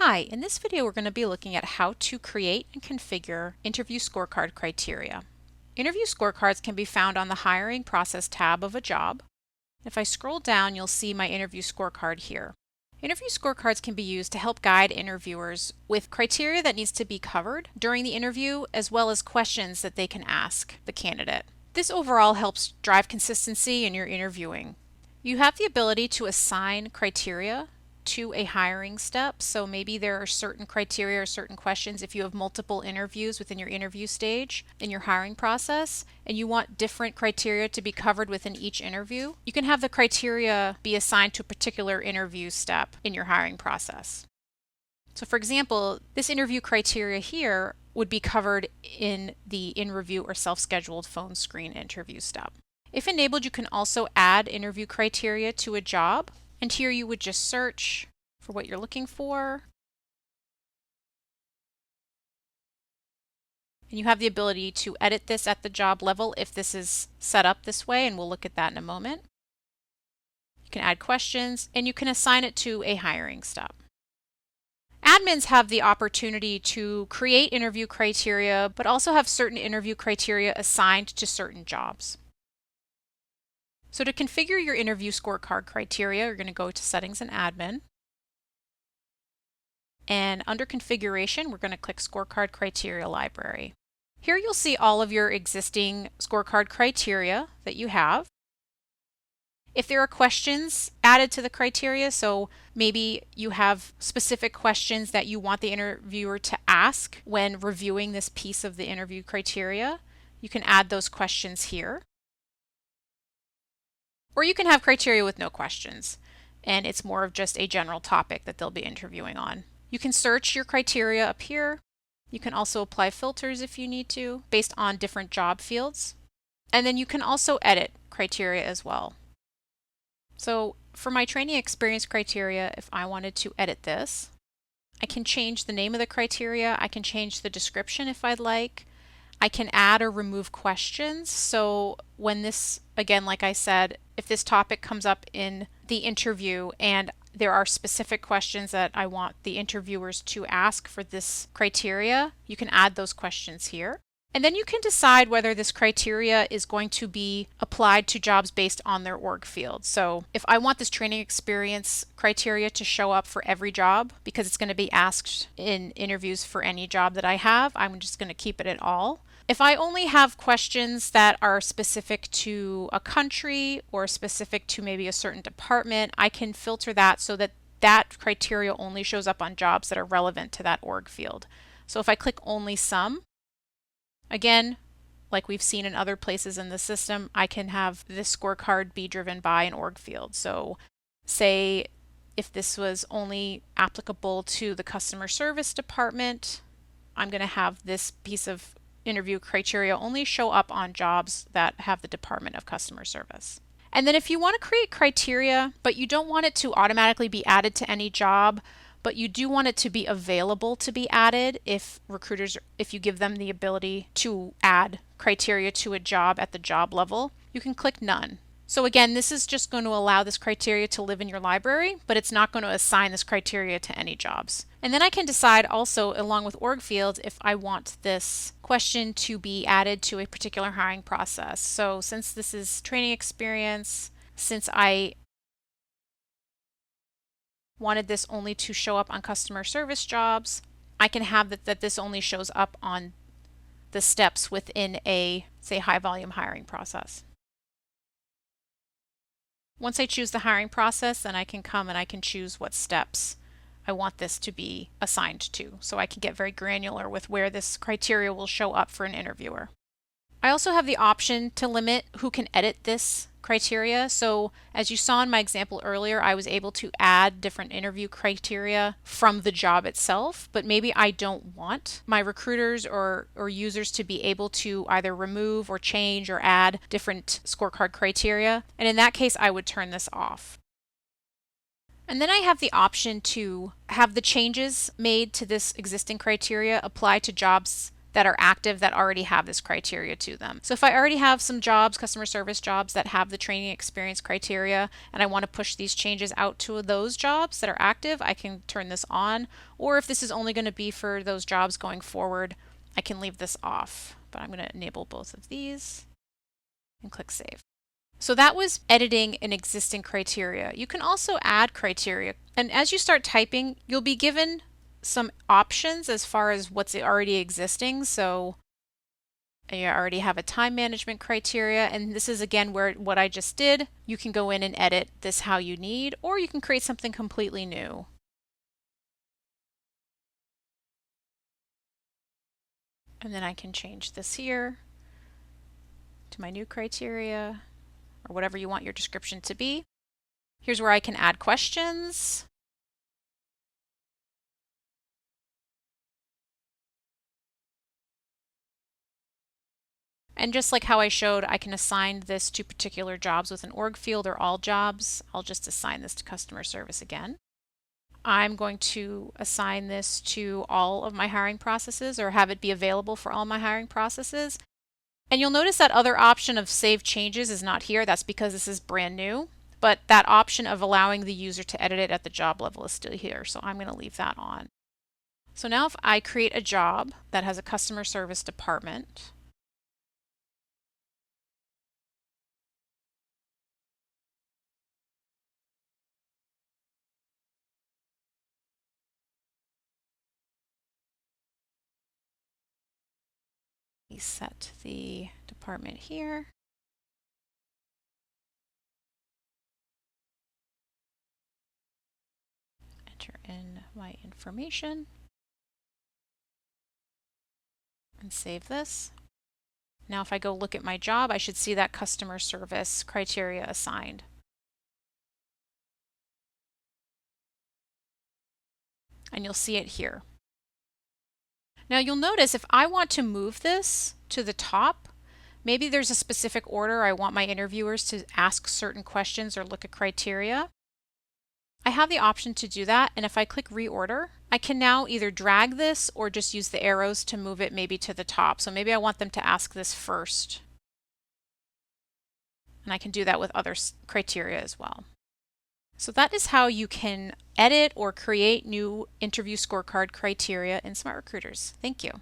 Hi, in this video we're going to be looking at how to create and configure interview scorecard criteria. Interview scorecards can be found on the Hiring Process tab of a job. If I scroll down, you'll see my interview scorecard here. Interview scorecards can be used to help guide interviewers with criteria that needs to be covered during the interview, as well as questions that they can ask the candidate. This overall helps drive consistency in your interviewing. You have the ability to assign criteria to a hiring step. So maybe there are certain criteria or certain questions if you have multiple interviews within your interview stage in your hiring process and you want different criteria to be covered within each interview, you can have the criteria be assigned to a particular interview step in your hiring process. So for example, this interview criteria here would be covered in the in-review or self-scheduled phone screen interview step. If enabled, you can also add interview criteria to a job. And here you would just search for what you're looking for. And you have the ability to edit this at the job level if this is set up this way, and we'll look at that in a moment. You can add questions, and you can assign it to a hiring step. Admins have the opportunity to create interview criteria, but also have certain interview criteria assigned to certain jobs. So to configure your interview scorecard criteria, you're going to go to Settings and Admin. And under Configuration, we're going to click Scorecard Criteria Library. Here you'll see all of your existing scorecard criteria that you have. If there are questions added to the criteria, so maybe you have specific questions that you want the interviewer to ask when reviewing this piece of the interview criteria, you can add those questions here. Or you can have criteria with no questions, and it's more of just a general topic that they'll be interviewing on. You can search your criteria up here. You can also apply filters if you need to, based on different job fields. And then you can also edit criteria as well. So for my training experience criteria, if I wanted to edit this, I can change the name of the criteria. I can change the description if I'd like. I can add or remove questions. So when this, again, like I said, if this topic comes up in the interview and there are specific questions that I want the interviewers to ask for this criteria, you can add those questions here. And then you can decide whether this criteria is going to be applied to jobs based on their org field. So if I want this training experience criteria to show up for every job because it's going to be asked in interviews for any job that I have, I'm just going to keep it at all. If I only have questions that are specific to a country or specific to maybe a certain department, I can filter that so that that criteria only shows up on jobs that are relevant to that org field. So if I click only some, again, like we've seen in other places in the system, I can have this scorecard be driven by an org field. So say if this was only applicable to the customer service department, I'm going to have this piece of interview criteria only show up on jobs that have the Department of Customer Service. And then if you want to create criteria, but you don't want it to automatically be added to any job, but you do want it to be available to be added if you give them the ability to add criteria to a job at the job level, you can click None. So again, this is just going to allow this criteria to live in your library, but it's not going to assign this criteria to any jobs. And then I can decide also, along with org fields, if I want this question to be added to a particular hiring process. So since this is training experience, since I wanted this only to show up on customer service jobs, I can have that this only shows up on the steps within a, say, high volume hiring process. Once I choose the hiring process, then I can come and I can choose what steps I want this to be assigned to. So I can get very granular with where this criteria will show up for an interviewer. I also have the option to limit who can edit this criteria. So as you saw in my example earlier, I was able to add different interview criteria from the job itself, but maybe I don't want my recruiters or users to be able to either remove or change or add different scorecard criteria. And in that case, I would turn this off. And then I have the option to have the changes made to this existing criteria apply to jobs that are active that already have this criteria to them. So if I already have some jobs, customer service jobs that have the training experience criteria, and I want to push these changes out to those jobs that are active, I can turn this on. Or if this is only going to be for those jobs going forward, I can leave this off. But I'm going to enable both of these and click Save. So that was editing an existing criteria. You can also add criteria. And as you start typing, you'll be given some options as far as what's already existing. So you already have a time management criteria, and this is again where what I just did. You can go in and edit this how you need, or you can create something completely new. And then I can change this here to my new criteria, or whatever you want your description to be. Here's where I can add questions. And just like how I showed, I can assign this to particular jobs with an org field or all jobs. I'll just assign this to customer service again. I'm going to assign this to all of my hiring processes, or have it be available for all my hiring processes. And you'll notice that other option of save changes is not here. That's because this is brand new. But that option of allowing the user to edit it at the job level is still here. So I'm going to leave that on. So now if I create a job that has a customer service department, we set the department here. Enter in my information and save this. Now if I go look at my job, I should see that customer service criteria assigned. And you'll see it here. Now you'll notice if I want to move this to the top, maybe there's a specific order I want my interviewers to ask certain questions or look at criteria. I have the option to do that, and if I click reorder, I can now either drag this or just use the arrows to move it maybe to the top. So maybe I want them to ask this first. And I can do that with other criteria as well. So that is how you can edit or create new interview scorecard criteria in SmartRecruiters. Thank you.